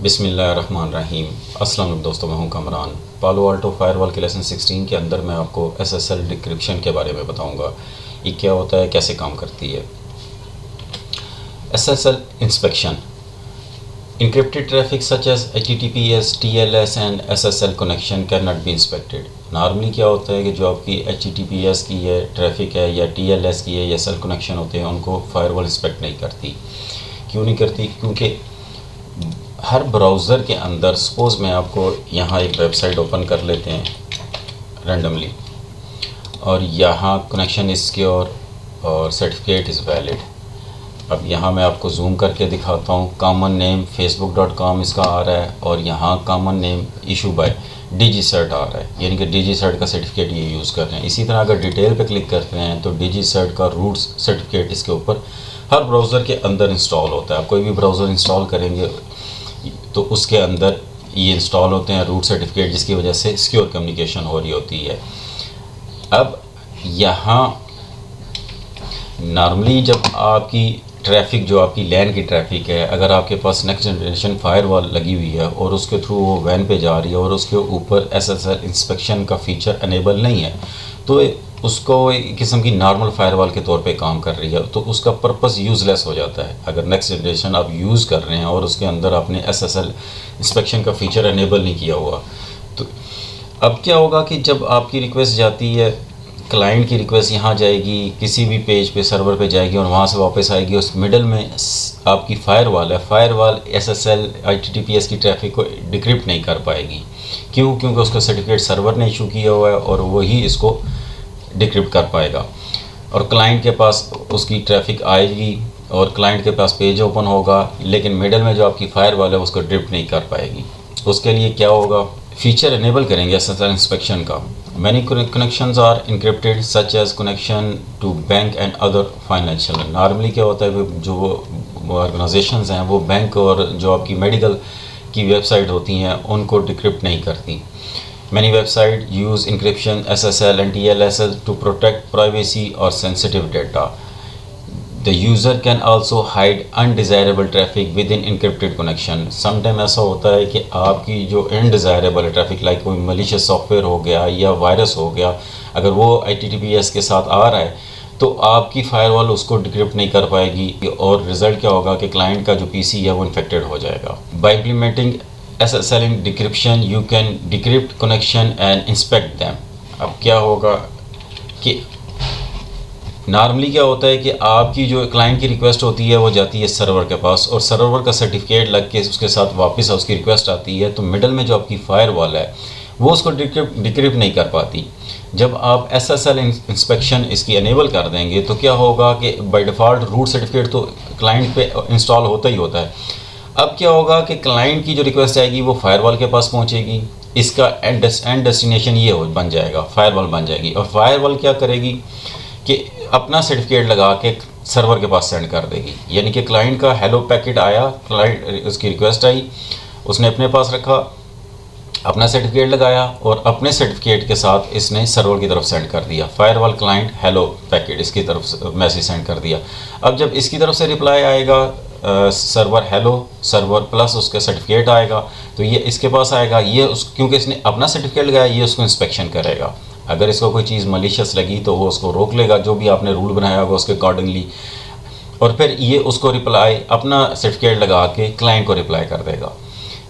बिस्मिल्लाहिर्रहमानिर्रहीम। अस्सलाम वालेकुम दोस्तों, मैं हूं कमरान। पालो आल्टो फायरवॉल के लेसन 16 के अंदर मैं आपको एसएसएल डिक्रिप्शन के बारे में बताऊंगा। ये क्या होता है, कैसे काम करती है। SSL inspection encrypted traffic such as HTTPS, TLS and SSL connection cannot be inspected। Normally क्या होता है कि जो आपकी HTTPS की है ट्रैफिक है या TLS की है या SSL कनेक्शन होते हैं उनको फायरवॉल इंस्पेक्ट नहीं करती। क्यों नहीं करती? क्योंकि हर ब्राउज़र के अंदर, सपोज़ मैं आपको यहाँ एक वेबसाइट ओपन कर लेते हैं रैंडमली, और यहाँ कनेक्शन इज़ सिक्योर और सर्टिफिकेट इज़ वैलिड। अब यहाँ मैं आपको जूम करके दिखाता हूँ। कॉमन नेम facebook.com इसका आ रहा है और यहाँ common name issue bye DigiCert आ रहा है, यानी कि DigiCert का सर्टिफिकेट ये यूज़ कर रहे हैं। इसी तरह अगर डिटेल पे क्लिक करते हैं तो DigiCert का रूट्स सर्टिफिकेट इसके ऊपर हर ब्राउज़र के अंदर इंस्टॉल होता है। आप कोई भी ब्राउज़र इंस्टॉल करेंगे तो उसके अंदर ये इंस्टॉल होते हैं रूट सर्टिफिकेट, जिसकी वजह से सिक्योर कम्युनिकेशन हो रही होती है। अब यहाँ नॉर्मली जब आपकी ट्रैफिक, जो आपकी लैन की ट्रैफिक है, अगर आपके पास नेक्स्ट जनरेशन फायरवॉल लगी हुई है और उसके थ्रू वो वैन पे जा रही है और उसके ऊपर एसएसएल इंस्पेक्शन का फीचर अनेबल नहीं है, तो उसको एक किस्म की नॉर्मल फायरवॉल के तौर पे काम कर रही है, तो उसका पर्पस यूज़लेस हो जाता है। अगर नेक्स्ट जनरेशन आप यूज़ कर रहे हैं और उसके अंदर आपने एसएसएल इंस्पेक्शन का फ़ीचर अनेबल नहीं किया हुआ, तो अब क्या होगा कि जब आपकी रिक्वेस्ट जाती है, क्लाइंट की रिक्वेस्ट यहाँ जाएगी, किसी भी पेज पे सर्वर पे जाएगी और वहाँ से वापस आएगी, उस मिडल में आपकी फायरवॉल है। फायरवॉल एसएसएल HTTPS की ट्रैफिक को डिक्रिप्ट नहीं कर पाएगी। क्यों? क्योंकि उसका सर्टिफिकेट सर्वर ने इशू किया हुआ है और वही इसको डिक्रिप्ट कर पाएगा। और क्लाइंट के पास उसकी ट्रैफिक आएगी और क्लाइंट के पास पेज ओपन होगा, लेकिन मिडल में जो आपकी फायरवॉल है उसको डिक्रिप्ट नहीं कर पाएगी। उसके लिए क्या होगा, फीचर इनेबल करेंगे एसएसएल इंस्पेक्शन का। Many connections are encrypted such as connection to bank and other financial। Normally क्या होता है, जो ऑर्गेनाइजेशंस हैं वो बैंक और जो आपकी मेडिकल की वेबसाइट होती हैं उनको डिक्रिप्ट नहीं करती। Many websites use encryption, SSL and TLS to protect privacy or sensitive data। The user can also hide undesirable traffic within encrypted connection। Sometime ऐसा होता है कि आपकी जो undesirable ट्रैफिक, लाइक कोई malicious सॉफ्टवेयर हो गया या वायरस हो गया, अगर वो HTTPS के साथ आ रहा है तो आपकी फायरवॉल उसको डिक्रिप्ट नहीं कर पाएगी और रिजल्ट क्या होगा कि क्लाइंट का जो PC है वो इन्फेक्टेड हो जाएगा। By implementing SSL decryption you can decrypt connection and inspect them। अब क्या होगा कि नॉर्मली क्या होता है कि आपकी जो क्लाइंट की रिक्वेस्ट होती है वो जाती है सर्वर के पास और सर्वर का सर्टिफिकेट लग के उसके साथ वापस उसकी रिक्वेस्ट आती है, तो मिडल में जो आपकी फायरवॉल है वो उसको डिक्रिप्ट नहीं कर पाती। जब आप एसएसएल इंस्पेक्शन इसकी अनेबल कर देंगे तो क्या होगा कि बाय डिफ़ॉल्ट रूट सर्टिफिकेट तो क्लाइंट पे इंस्टॉल होता ही होता है। अब क्या होगा कि क्लाइंट की जो रिक्वेस्ट आएगी वो फायरवॉल के पास पहुँचेगी, इसका एंड डेस्टिनेशन ये बन जाएगा, फायरवॉल बन जाएगी। और फायरवॉल क्या करेगी कि अपना सर्टिफिकेट लगा के सर्वर के पास सेंड कर देगी। यानी कि क्लाइंट का हेलो पैकेट आया, क्लाइंट उसकी रिक्वेस्ट आई, उसने अपने पास रखा, अपना सर्टिफिकेट लगाया और अपने सर्टिफिकेट के साथ इसने सर्वर की तरफ सेंड कर दिया। फायरवॉल क्लाइंट हेलो पैकेट इसकी तरफ मैसेज सेंड कर दिया। अब जब इसकी तरफ से रिप्लाई आएगा सर्वर हेलो, सर्वर प्लस उसका सर्टिफिकेट आएगा, तो ये इसके पास आएगा। ये क्योंकि इसने अपना सर्टिफिकेट लगाया, ये उसको इंस्पेक्शन करेगा। अगर इसको कोई चीज़ मलिशियस लगी तो वो उसको रोक लेगा, जो भी आपने रूल बनाया होगा उसके अकॉर्डिंगली, और फिर ये उसको रिप्लाई अपना सर्टिफिकेट लगा के क्लाइंट को रिप्लाई कर देगा।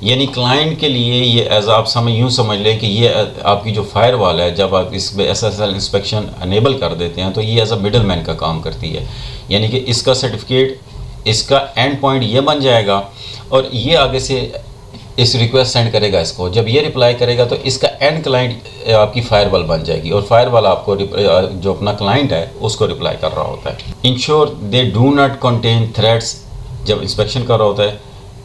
यानी क्लाइंट के लिए ये एज आप यूँ समझ लें कि ये आपकी जो फायरवॉल है, जब आप इस पर एसएसएल इंस्पेक्शन अनेबल कर देते हैं तो ये एज अ मिडल मैन का काम करती है। यानी कि इसका सर्टिफिकेट, इसका एंड पॉइंट ये बन जाएगा और ये आगे से इस रिक्वेस्ट सेंड करेगा इसको। जब ये रिप्लाई करेगा तो इसका एंड क्लाइंट आपकी फायरवॉल बन जाएगी और फायरवॉल आपको जो अपना क्लाइंट है उसको रिप्लाई कर रहा होता है। Ensure they do not contain threads, जब इंस्पेक्शन कर रहा होता है,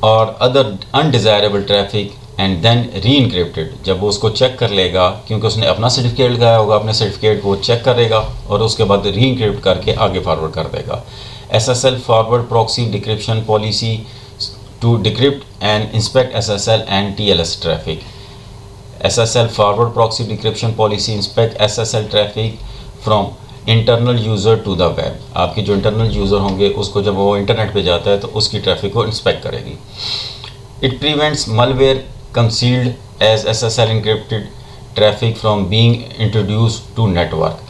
और other undesirable traffic and then re encrypted. जब वो उसको चेक कर लेगा, क्योंकि उसने अपना सर्टिफिकेट लगाया होगा, अपने सर्टिफिकेट को चेक करेगा और उसके बाद री इनक्रिप्ट करके आगे फॉरवर्ड कर देगा। SSL forward proxy decryption policy to decrypt and inspect SSL and TLS traffic। SSL forward proxy decryption policy inspect SSL traffic from internal user to the web। आपके जो इंटरनल यूज़र होंगे उसको जब वो इंटरनेट पे जाता है तो उसकी ट्रैफिक को इंस्पेक्ट करेगी। It prevents malware concealed as SSL encrypted traffic from being introduced to network.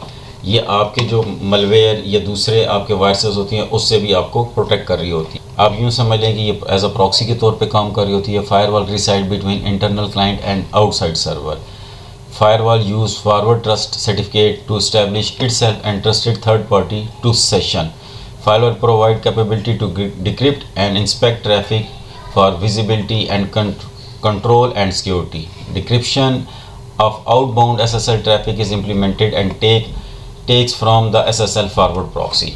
ये आपके जो मलवेयर या दूसरे आपके वायरसेस होती हैं उससे भी आपको प्रोटेक्ट कर रही होती है। आप यूँ समझ लें कि ये एज अ प्रॉक्सी के तौर पे काम कर रही होती है। Firewall reside between internal client and outside server. Firewall use forward trust certificate to establish itself and trusted third party to session. Firewall provide capability to decrypt and inspect traffic for visibility and control and security. Decryption of outbound SSL traffic is implemented and takes from the SSL forward proxy.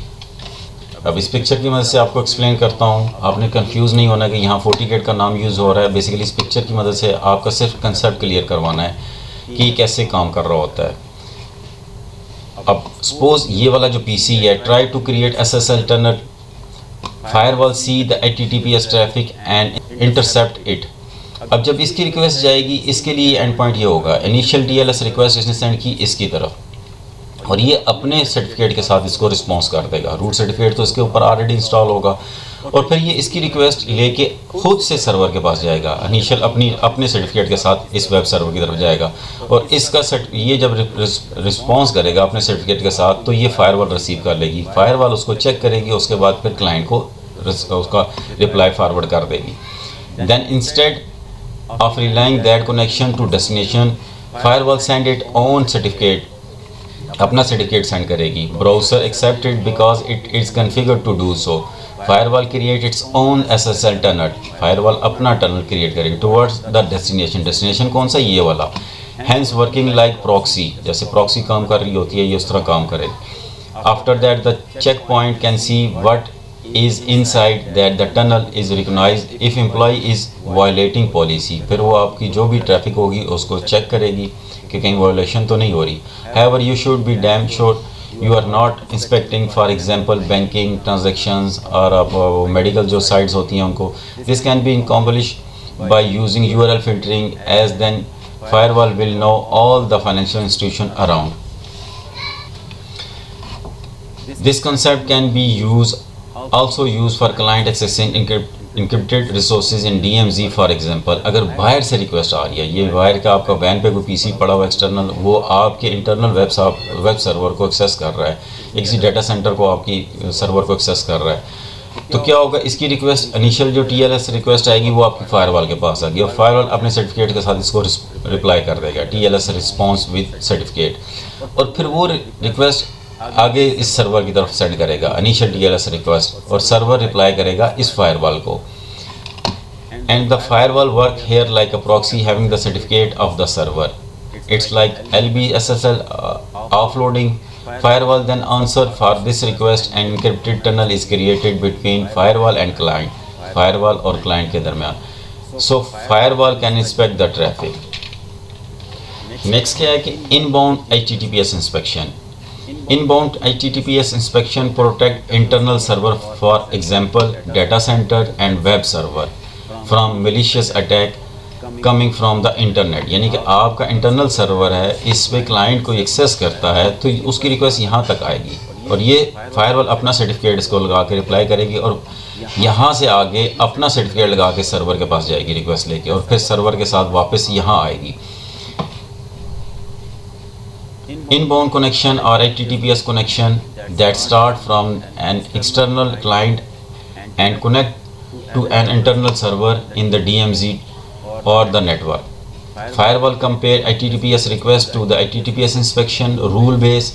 अब इस picture की मदद से आपको explain करता हूँ, आपने confuse नहीं होना कि यहाँ FortiGate का नाम यूज़ हो रहा है। बेसिकली इस पिक्चर की मदद से आपका सिर्फ कंसेप्ट क्लियर करवाना है कि कैसे काम कर रहा होता है। अब सपोज ये वाला जो पीसी है, try to create SSL tunnel, firewall see the HTTPS traffic and intercept it. अब जब इसकी रिक्वेस्ट जाएगी, इसके लिए एंड पॉइंट ये होगा, इनिशियल TLS रिक्वेस्ट इसने सेंड की इसकी तरफ और ये अपने सर्टिफिकेट के साथ इसको रिस्पॉन्स कर देगा। रूट सर्टिफिकेट तो इसके ऊपर ऑलरेडी इंस्टॉल होगा और फिर ये इसकी रिक्वेस्ट लेके खुद से सर्वर के पास जाएगा। इनिशियल अपने सर्टिफिकेट के साथ इस वेब सर्वर की तरफ जाएगा और इसका ये जब रिस्पॉन्स करेगा अपने सर्टिफिकेट के साथ तो ये फायरवॉल रिसीव कर लेगी। फायरवॉल उसको चेक करेगी, उसके बाद फिर क्लाइंट को उसका रिप्लाई फॉरवर्ड कर देगी। Then instead of relying that connection to destination, firewall send it own certificate, अपना सर्टिफिकेट सेंड करेगी। Browser accepted because it is configured to do so. Firewall create its own SSL tunnel, firewall अपना tunnel create करेगी towards the destination. Destination कौन सा? ये वाला। Hence working like proxy, जैसे proxy काम कर रही होती है ये उस तरह काम करेगी। After that the check point can see what is inside that the tunnel is recognised if employ is violating policy. फिर वो आपकी जो भी ट्रैफिक होगी उसको चेक करेगी कि कहीं वायलेशन तो नहीं हो रही। However, you should be damn sure you are not inspecting, for example, banking transactions or medical जो sites होती हैं उनको। This can be accomplished by using URL filtering, as then firewall will know all the financial institution around. This concept can be also used for client accessing encrypted resources in DMZ for example। अगर बाहर से request आ रही है, ये बाहर का आपका van पे कोई पीसी पड़ा हुआ एक्सटर्नल, वो आपके इंटरनल वेब सर्वर को एक्सेस कर रहा है, किसी डाटा सेंटर को आपकी सर्वर को एक्सेस कर रहा है, तो क्या होगा, इसकी रिक्वेस्ट इनिशियल जो TLS रिक्वेस्ट आएगी वो आपकी फायरवॉल के पास आएगी और फायरवॉल अपने सर्टिफिकेट के साथ इसको रिप्लाई कर देगा, TLS रिस्पॉन्स विद सर्टिफिकेट, और फिर वो रिक्वेस्ट आगे इस सर्वर की तरफ सेंड करेगा इनिशियल TLS रिक्वेस्ट और सर्वर रिप्लाई करेगा इस फायरवॉल को। And the firewall work here like a proxy having the certificate of the server. It's like LB-SSL offloading. Firewall then answer for this request and encrypted tunnel is created between firewall and client, firewall और client के दरमियान। So firewall can inspect the traffic। Next क्या है कि inbound HTTPS inspection। Inbound HTTPS inspection protect internal server, for example data center and web server, from malicious attack coming from the internet. यानी कि आपका internal server है, इस पे client कोई एक्सेस करता है तो उसकी रिक्वेस्ट यहाँ तक आएगी और ये फायरवॉल अपना सर्टिफिकेट इसको लगा के रिप्लाई करेगी और यहाँ से आगे अपना सर्टिफिकेट लगा के सर्वर के पास जाएगी रिक्वेस्ट लेके और फिर सर्वर के साथ वापस यहाँ आएगी। इनबाउंड कनेक्शन और HTTPS connection that start from an external client and connect to an internal server in the DMZ or the network. Firewall compare HTTPS request to the HTTPS inspection rule base।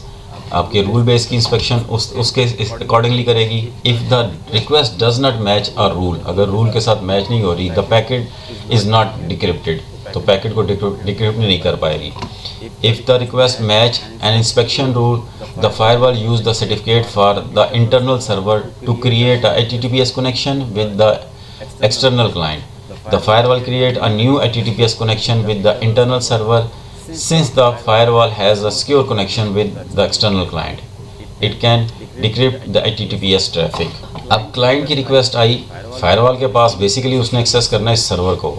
आपके rule base की inspection उसके accordingly करेगी। If the request does not match a rule, अगर rule के साथ match नहीं हो रही, the packet is not decrypted, तो पैकेट को डिक्रिप्ट नहीं कर पाएगी। If the request match an inspection rule, the firewall use the certificate for the internal server to create a HTTPS connection with the external client। The firewall create a new HTTPS connection with the internal server since the firewall has a secure connection with the external client. It can decrypt the HTTPS traffic। अब client की request आई firewall के पास, basically उसने access करना है इस server को,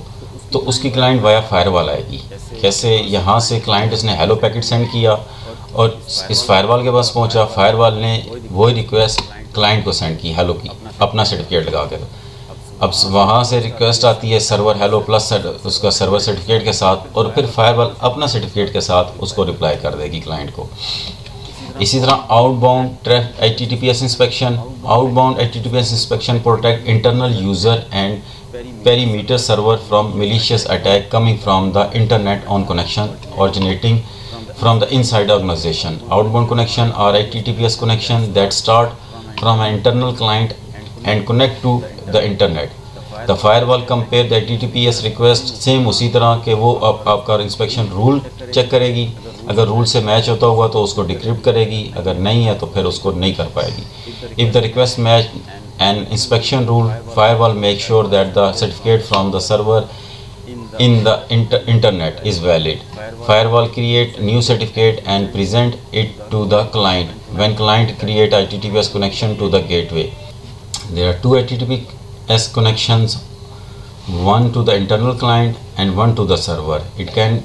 तो उसकी क्लाइंट वाया फायरवॉल आएगी। कैसे? यहाँ से क्लाइंट इसने हेलो पैकेट सेंड किया और इस फायरवॉल के पास पहुँचा, फायरवॉल ने वही रिक्वेस्ट क्लाइंट को सेंड की हेलो की, अपना सर्टिफिकेट लगा कर। अब वहाँ से रिक्वेस्ट आती है सर्वर हेलो प्लस उसका सर्वर सर्टिफिकेट के साथ, और फिर फायरवॉल अपना सर्टिफिकेट के साथ उसको रिप्लाई कर देगी क्लाइंट को। इसी तरह outbound HTTPS inspection, outbound HTTPS inspection protect internal user and perimeter server from malicious attack coming from the internet on connection originating from the inside organization. Outbound connection or HTTPS connection that start from an internal client and connect to the internet. The firewall compare the HTTPS request same उसी तरह के वो आपका inspection rule check करेगी, अगर rule से match होता हुआ तो उसको डिक्रिप्ट करेगी, अगर नहीं है तो फिर उसको नहीं कर पाएगी। If the request match an inspection rule, firewall make sure that the certificate from the server in the internet is valid. Firewall create new certificate and present it to the client. When client create HTTPS connection to the gateway, there are two HTTPS connections, one to the internal client and one to the server. It can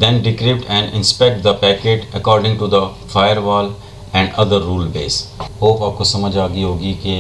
then decrypt and inspect the packet according to the firewall and other rule base. Hope आपको समझ आ गई होगी कि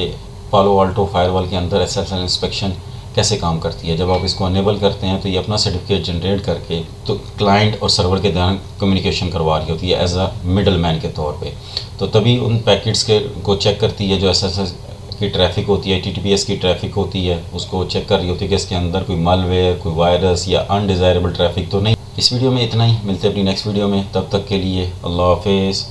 पालो Alto firewall के अंदर SSL inspection कैसे काम करती है। जब आप इसको अनेबल करते हैं तो ये अपना सर्टिफिकेट जनरेट करके तो क्लाइंट और सर्वर के दरमियान कम्युनिकेशन करवा रही होती है एज अ मिडल मैन के तौर पे, तो तभी उन पैकेट्स के को चेक करती है जो SSL की ट्रैफिक होती है, HTTPS की ट्रैफिक होती है, उसको चेक कर रही होती है कि इसके अंदर कोई मालवेयर, कोई वायरस या अनडिज़ायरेबल ट्रैफिक तो नहीं। इस वीडियो में इतना ही, मिलते हैं अपनी नेक्स्ट वीडियो में, तब तक के लिए अल्लाह हाफिज़।